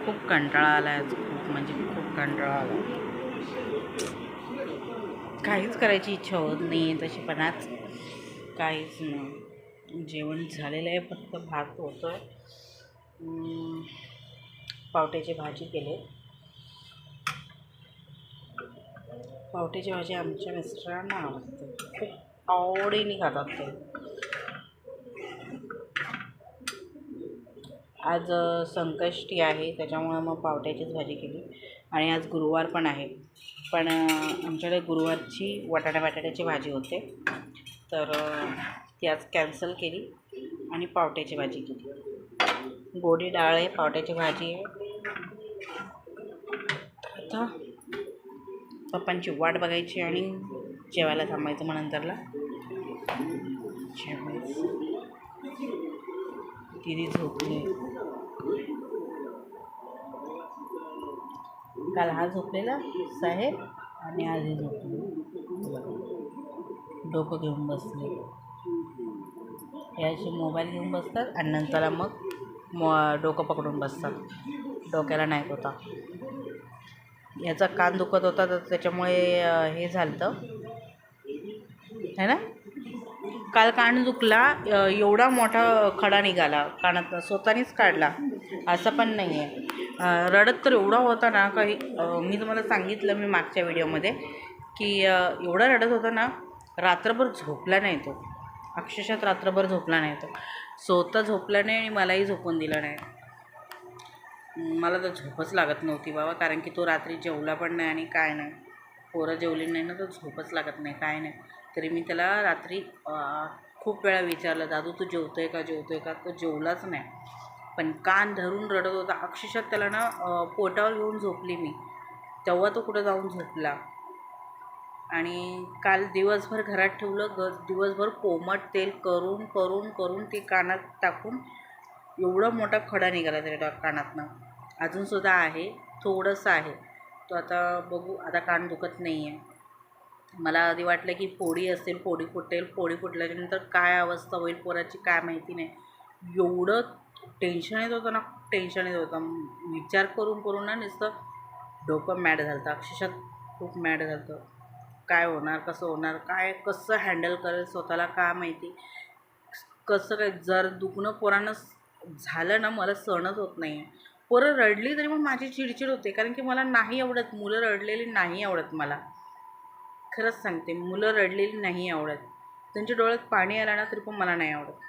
खूप कंटाळा आला आहे, खूप म्हणजे खूप कंटाळा आला. काहीच करायची इच्छा होत नाही आहे तशी, पण आज काहीच नाही. जेवण झालेलं आहे, फक्त भात होतो आहे. पावट्याची भाजी केली. पावट्याची भाजी आमच्या मिस्टरांना आवडते, खूप आवडीने खातात ते. आज संकष्टी आहे, त्याच्यामुळं मग पावट्याचीच भाजी केली. आणि आज गुरुवार पण आहे, पण आमच्याकडे गुरुवारची बटाट्याची भाजी होते, तर ती आज कॅन्सल केली आणि पावट्याची भाजी केली. गोडी डाळ आहे, पावट्याची भाजी आहे. आता पप्पांची वाट बघायची आणि जेवायला थांबायचं. मग नंतरला जेवायचं. दिदी झोपली. काल हा झोपलेला साहेब आणि आज हे झोपले, डोकं घेऊन बसले. हे असे मोबाईल घेऊन बसतात आणि नंतर मग डोकं पकडून बसतात. डोक्याला नाही होता. याचा कान दुखत होता, तर त्याच्यामुळे हे झालं है ना. काल कान दुखला, एवढा मोठा खडा निघाला कानात, स्वतःनीच काढला, असं पण नाही आहे. रडत तर एवढा होता ना, काही मी तुम्हाला सांगितलं मी मागच्या व्हिडिओमध्ये की एवढा रडत होता ना, रात्रभर झोपला नाही तो. अक्षरशः रात्रभर झोपला नाही तो. स्वतः झोपला नाही आणि मलाही झोपून दिलं नाही. मला तर झोपच लागत नव्हती बाबा, कारण की तो रात्री जेवला पण नाही आणि काय नाही. पोरं जेवली नाही ना, तर झोपच लागत नाही, काय नाही. तरी मी त्याला रात्री खूप वेळा विचारलं, दादू तू जेवतोय का, तो जेवलाच नाही. पण कान धरून रडत होता. अक्षरशः त्याला ना पोटावर घेऊन झोपली मी, तेव्हा तो कुठं जाऊन झोपला. आणि काल दिवसभर घरात ठेवलं, दिवसभर कोमट तेल करून करून करून ते कानात टाकून एवढा मोठा खडा निघाला त्याच्या कानातनं. अजूनसुद्धा आहे, थोडंसं आहे. तो आता बघू, आता कान दुखत नाही आहे. मला आधी वाटलं की फोडी असेल, फोडी फुटेल, फोडी फुटल्यानंतर काय अवस्था होईल पोराची काय माहिती नाही. एवढं टेन्शन येत होतं ना, टेन्शन येत होतं. विचार करून करून ना नुसतं डोकं मॅड झालं होतं, अक्षरशः खूप मॅड झालं होतं. काय होणार, कसं होणार, काय कसं हँडल करेल स्वतःला काय माहिती. कसं काय जर दुखणं पोरांना झालं ना, मला सहनच होत नाही आहे. पोरं रडली तरी मग माझी चिडचिड होते, कारण की मला नाही आवडत मुलं रडलेली, नाही आवडत मला. खरंच सांगते, मुलं रडलेली नाही आवडत. त्यांच्या डोळ्यात पाणी आलं ना तरी पण मला नाही आवडत.